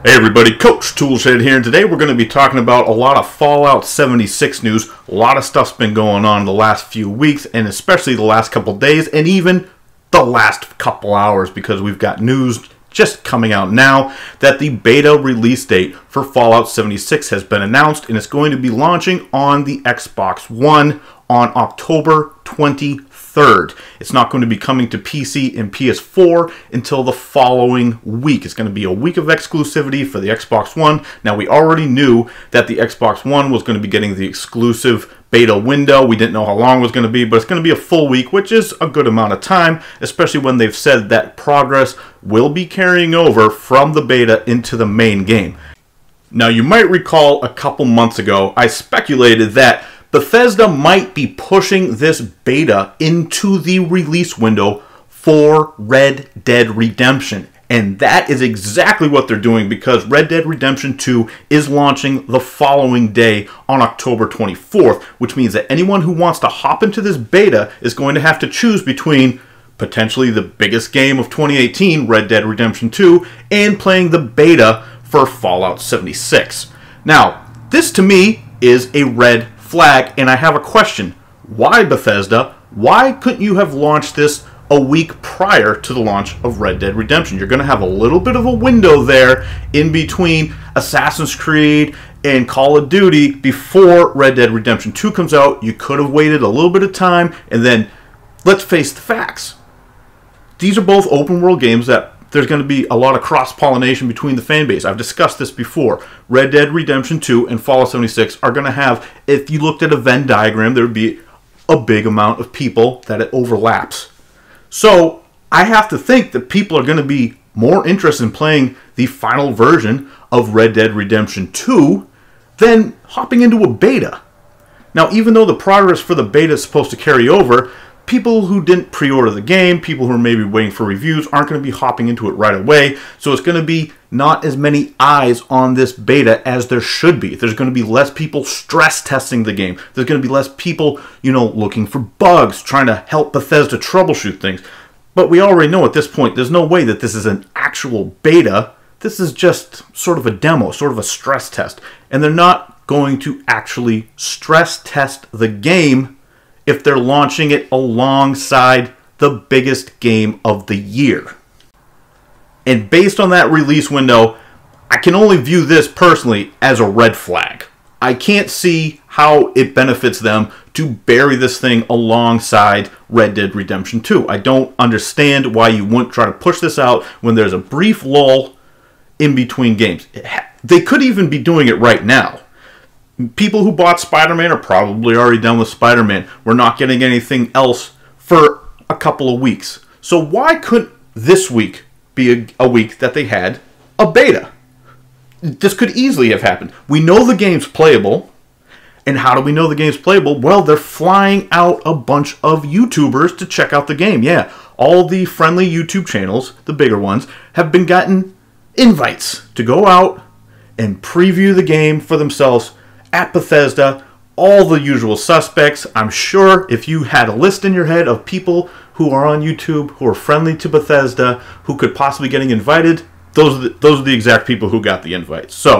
Hey everybody, Coach Toolshed here, and today we're going to be talking about a lot of Fallout 76 news. A lot of stuff's been going on in the last few weeks, and especially the last couple days, and even the last couple hours, because we've got news just coming out now that the beta release date for Fallout 76 has been announced, and it's going to be launching on the Xbox One on October 23rd. It's not going to be coming to PC and PS4 until the following week. It's going to be a week of exclusivity for the Xbox One. Now, we already knew that the Xbox One was going to be getting the exclusive beta window. We didn't know how long it was going to be, but it's going to be a full week, which is a good amount of time, especially when they've said that progress will be carrying over from the beta into the main game. Now, you might recall a couple months ago, I speculated that Bethesda might be pushing this beta into the release window for Red Dead Redemption. And that is exactly what they're doing, because Red Dead Redemption 2 is launching the following day on October 24th, which means that anyone who wants to hop into this beta is going to have to choose between potentially the biggest game of 2018, Red Dead Redemption 2, and playing the beta for Fallout 76. Now, this to me is a red flag, and I have a question. Why, Bethesda? Why couldn't you have launched this a week prior to the launch of Red Dead Redemption? You're going to have a little bit of a window there in between Assassin's Creed and Call of Duty before Red Dead Redemption 2 comes out. You could have waited a little bit of time, and then let's face the facts. These are both open world games that there's going to be a lot of cross-pollination between the fan base. I've discussed this before. Red Dead Redemption 2 and Fallout 76 are going to have, if you looked at a Venn diagram, there would be a big amount of people that it overlaps. So I have to think that people are going to be more interested in playing the final version of Red Dead Redemption 2 than hopping into a beta. Now, even though the progress for the beta is supposed to carry over, people who didn't pre-order the game, people who are maybe waiting for reviews, aren't going to be hopping into it right away. So it's going to be not as many eyes on this beta as there should be. There's going to be less people stress testing the game. There's going to be less people, looking for bugs, trying to help Bethesda troubleshoot things. But we already know at this point, there's no way that this is an actual beta. This is just sort of a demo, sort of a stress test. And they're not going to actually stress test the game if they're launching it alongside the biggest game of the year. And based on that release window, I can only view this personally as a red flag. I can't see how it benefits them to bury this thing alongside Red Dead Redemption 2. I don't understand why you wouldn't try to push this out when there's a brief lull in between games. They could even be doing it right now. People who bought Spider-Man are probably already done with Spider-Man. We're not getting anything else for a couple of weeks. So why couldn't this week be a week that they had a beta? This could easily have happened. We know the game's playable. And how do we know the game's playable? Well, they're flying out a bunch of YouTubers to check out the game. Yeah, all the friendly YouTube channels, the bigger ones, have been gotten invites to go out and preview the game for themselves at Bethesda. All the usual suspects. I'm sure if you had a list in your head of people who are on YouTube, who are friendly to Bethesda, who could possibly getting invited, those are the exact people who got the invites. So,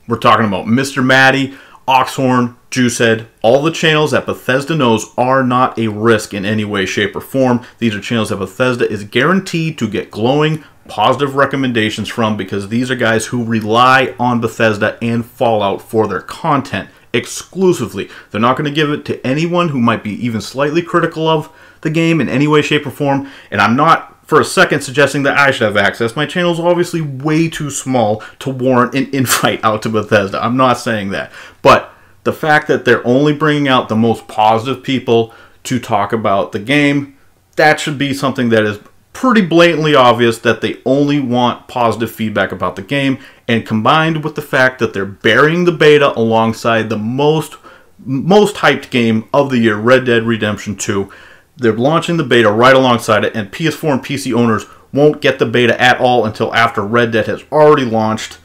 we're talking about Mr. Maddie, Oxhorn, Juicehead, all the channels that Bethesda knows are not a risk in any way, shape, or form. These are channels that Bethesda is guaranteed to get glowing, positive recommendations from, because these are guys who rely on Bethesda and Fallout for their content exclusively. They're not going to give it to anyone who might be even slightly critical of the game in any way, shape, or form. And I'm not for a second suggesting that I should have access. My channel is obviously way too small to warrant an invite out to Bethesda. I'm not saying that. But the fact that they're only bringing out the most positive people to talk about the game, that should be something that is pretty blatantly obvious, that they only want positive feedback about the game. And combined with the fact that they're burying the beta alongside the most hyped game of the year, Red Dead Redemption 2, they're launching the beta right alongside it, and PS4 and PC owners won't get the beta at all until after Red Dead has already launched.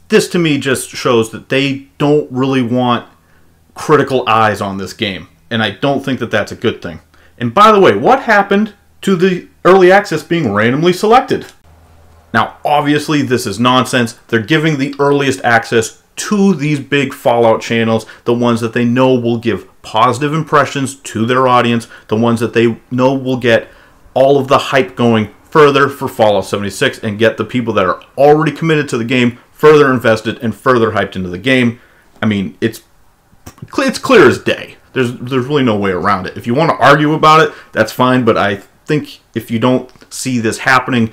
This to me just shows that they don't really want critical eyes on this game, and I don't think that that's a good thing. And by the way, what happened to the early access being randomly selected? Now, obviously, this is nonsense. They're giving the earliest access to these big Fallout channels, the ones that they know will give positive impressions to their audience, the ones that they know will get all of the hype going further for Fallout 76 and get the people that are already committed to the game further invested and further hyped into the game. I mean, it's clear as day. There's really no way around it. If you want to argue about it, that's fine, but I think if you don't see this happening,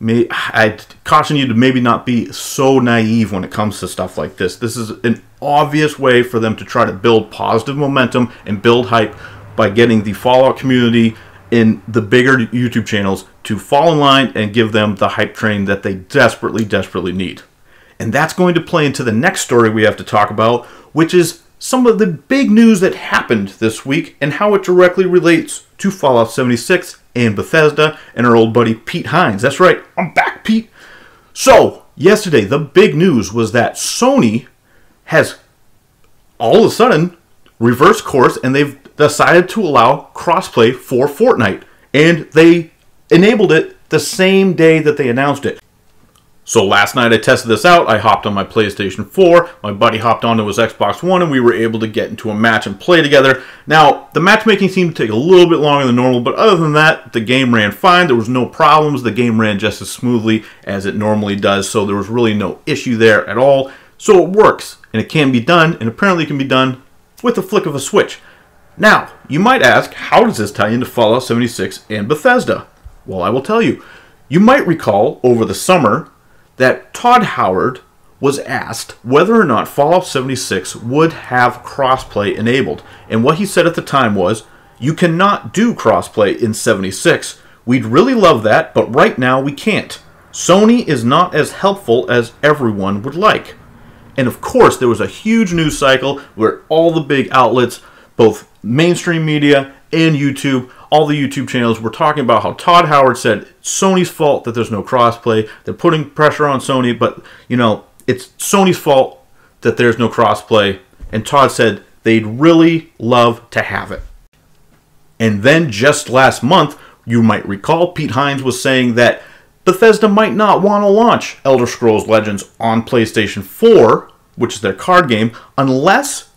I'd caution you to maybe not be so naive when it comes to stuff like this. This is an obvious way for them to try to build positive momentum and build hype by getting the Fallout community in the bigger YouTube channels to fall in line and give them the hype train that they desperately need. And that's going to play into the next story we have to talk about, which is some of the big news that happened this week and how it directly relates to Fallout 76 and Bethesda and our old buddy Pete Hines. That's right, I'm back, Pete. So, yesterday, the big news was that Sony has all of a sudden reversed course and they've decided to allow crossplay for Fortnite. And they enabled it the same day that they announced it. So last night I tested this out. I hopped on my PlayStation 4. My buddy hopped onto his Xbox One and we were able to get into a match and play together. Now, the matchmaking seemed to take a little bit longer than normal, but other than that, the game ran fine. There was no problems. The game ran just as smoothly as it normally does, so there was really no issue there at all. So it works, and it can be done, and apparently it can be done with a flick of a switch. Now, you might ask, how does this tie into Fallout 76 and Bethesda? Well, I will tell you. You might recall over the summer that Todd Howard was asked whether or not Fallout 76 would have crossplay enabled. And what he said at the time was, you cannot do crossplay in 76. We'd really love that, but right now we can't. Sony is not as helpful as everyone would like. And of course, there was a huge news cycle where all the big outlets, both mainstream media and YouTube, all the YouTube channels were talking about how Todd Howard said it's Sony's fault that there's no crossplay. They're putting pressure on Sony, but, you know, it's Sony's fault that there's no crossplay. And Todd said they'd really love to have it. And then just last month, you might recall, Pete Hines was saying that Bethesda might not want to launch Elder Scrolls Legends on PlayStation 4, which is their card game, unless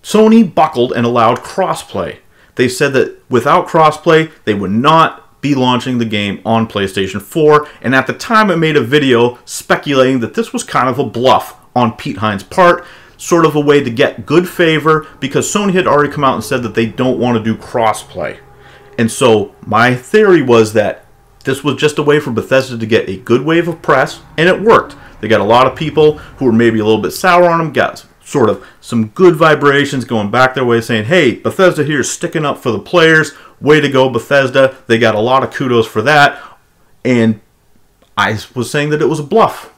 Sony buckled and allowed crossplay. They said that without crossplay, they would not be launching the game on PlayStation 4, and at the time I made a video speculating that this was kind of a bluff on Pete Hines' part, sort of a way to get good favor, because Sony had already come out and said that they don't want to do crossplay. And so my theory was that this was just a way for Bethesda to get a good wave of press, and it worked. They got a lot of people who were maybe a little bit sour on them, got sort of some good vibrations going back their way saying, hey, Bethesda here is sticking up for the players. Way to go, Bethesda. They got a lot of kudos for that. And I was saying that it was a bluff.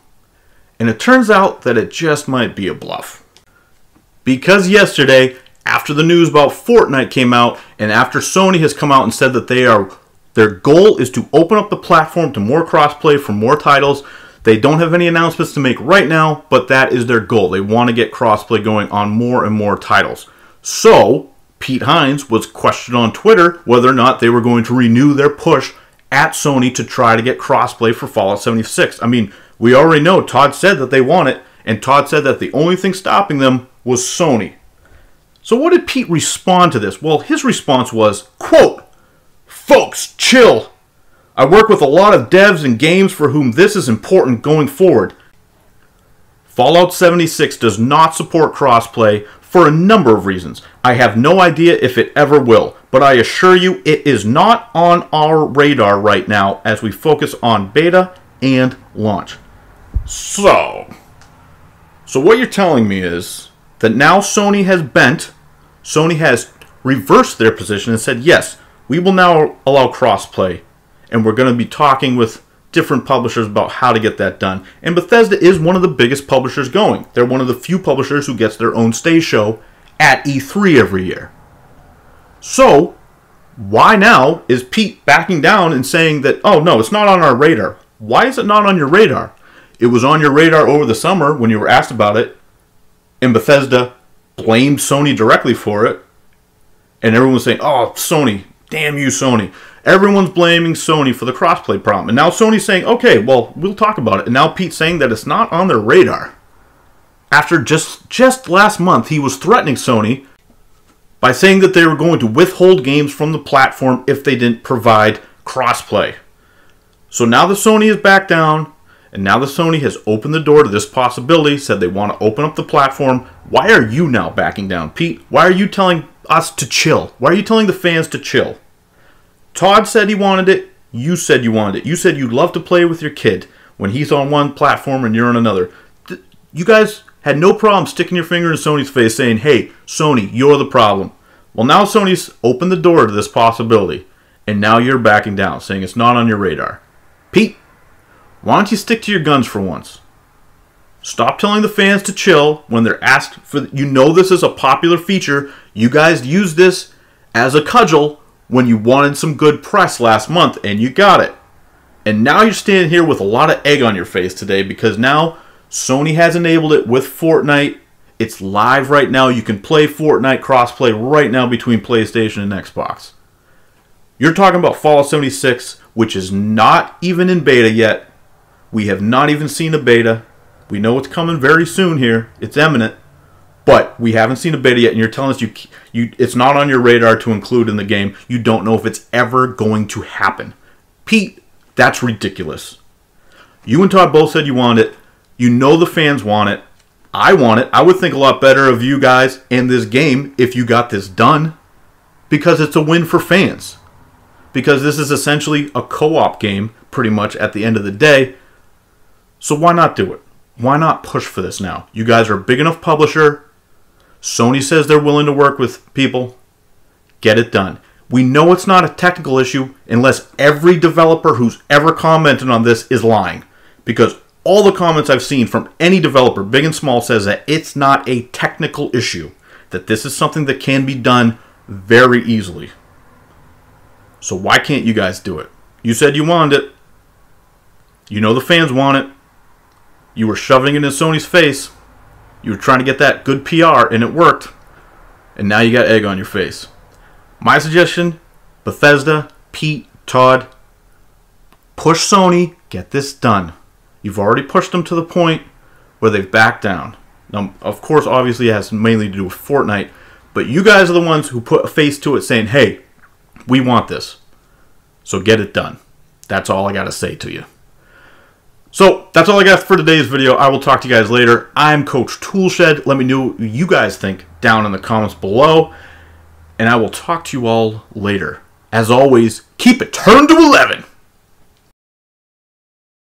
And it turns out that it just might be a bluff. Because yesterday, after the news about Fortnite came out, and after Sony has come out and said that their goal is to open up the platform to more crossplay for more titles. They don't have any announcements to make right now, but that is their goal. They want to get crossplay going on more and more titles. So, Pete Hines was questioned on Twitter whether or not they were going to renew their push at Sony to try to get crossplay for Fallout 76. I mean, we already know Todd said that they want it, and Todd said that the only thing stopping them was Sony. So what did Pete respond to this? Well, his response was, quote, "Folks, chill. I work with a lot of devs and games for whom this is important going forward. Fallout 76 does not support crossplay for a number of reasons. I have no idea if it ever will, but I assure you it is not on our radar right now as we focus on beta and launch." So what you're telling me is that now Sony has reversed their position and said, yes, we will now allow crossplay. And we're going to be talking with different publishers about how to get that done. And Bethesda is one of the biggest publishers going. They're one of the few publishers who gets their own stage show at E3 every year. So, why now is Pete backing down and saying that, oh no, it's not on our radar? Why is it not on your radar? It was on your radar over the summer when you were asked about it, and Bethesda blamed Sony directly for it. And everyone was saying, oh, Sony, damn you, Sony. Everyone's blaming Sony for the crossplay problem. And now Sony's saying, okay, well, we'll talk about it. And now Pete's saying that it's not on their radar. After just last month, he was threatening Sony by saying that they were going to withhold games from the platform if they didn't provide crossplay. So now that Sony is back down, and now that Sony has opened the door to this possibility, said they want to open up the platform, why are you now backing down, Pete? Why are you telling us to chill? Why are you telling the fans to chill? Todd said he wanted it. You said you wanted it. You said you'd love to play with your kid when he's on one platform and you're on another. You guys had no problem sticking your finger in Sony's face saying, hey, Sony, you're the problem. Well, now Sony's opened the door to this possibility, and now you're backing down, saying it's not on your radar. Pete, why don't you stick to your guns for once? Stop telling the fans to chill when they're asked for. You know this is a popular feature. You guys used this as a cudgel when you wanted some good press last month, and you got it. And now you're standing here with a lot of egg on your face today because now Sony has enabled it with Fortnite. It's live right now. You can play Fortnite crossplay right now between PlayStation and Xbox. You're talking about Fallout 76, which is not even in beta yet. We have not even seen a beta. We know it's coming very soon here. It's imminent. But we haven't seen a beta yet, and you're telling us it's not on your radar to include in the game. You don't know if it's ever going to happen. Pete, that's ridiculous. You and Todd both said you want it. You know the fans want it. I want it. I would think a lot better of you guys and this game if you got this done, because it's a win for fans. Because this is essentially a co-op game, pretty much, at the end of the day. So why not do it? Why not push for this now? You guys are a big enough publisher. Sony says they're willing to work with people. Get it done. We know it's not a technical issue unless every developer who's ever commented on this is lying. Because all the comments I've seen from any developer, big and small, says that it's not a technical issue. That this is something that can be done very easily. So why can't you guys do it? You said you wanted it. You know the fans want it. You were shoving it in Sony's face. You were trying to get that good PR, and it worked. And now you got egg on your face. My suggestion, Bethesda, Pete, Todd, push Sony, get this done. You've already pushed them to the point where they've backed down. Now, of course, obviously it has mainly to do with Fortnite, but you guys are the ones who put a face to it saying, hey, we want this. So get it done. That's all I got to say to you. So that's all I got for today's video. I will talk to you guys later. I'm Coach Toolshed. Let me know what you guys think down in the comments below. And I will talk to you all later. As always, keep it turned to 11.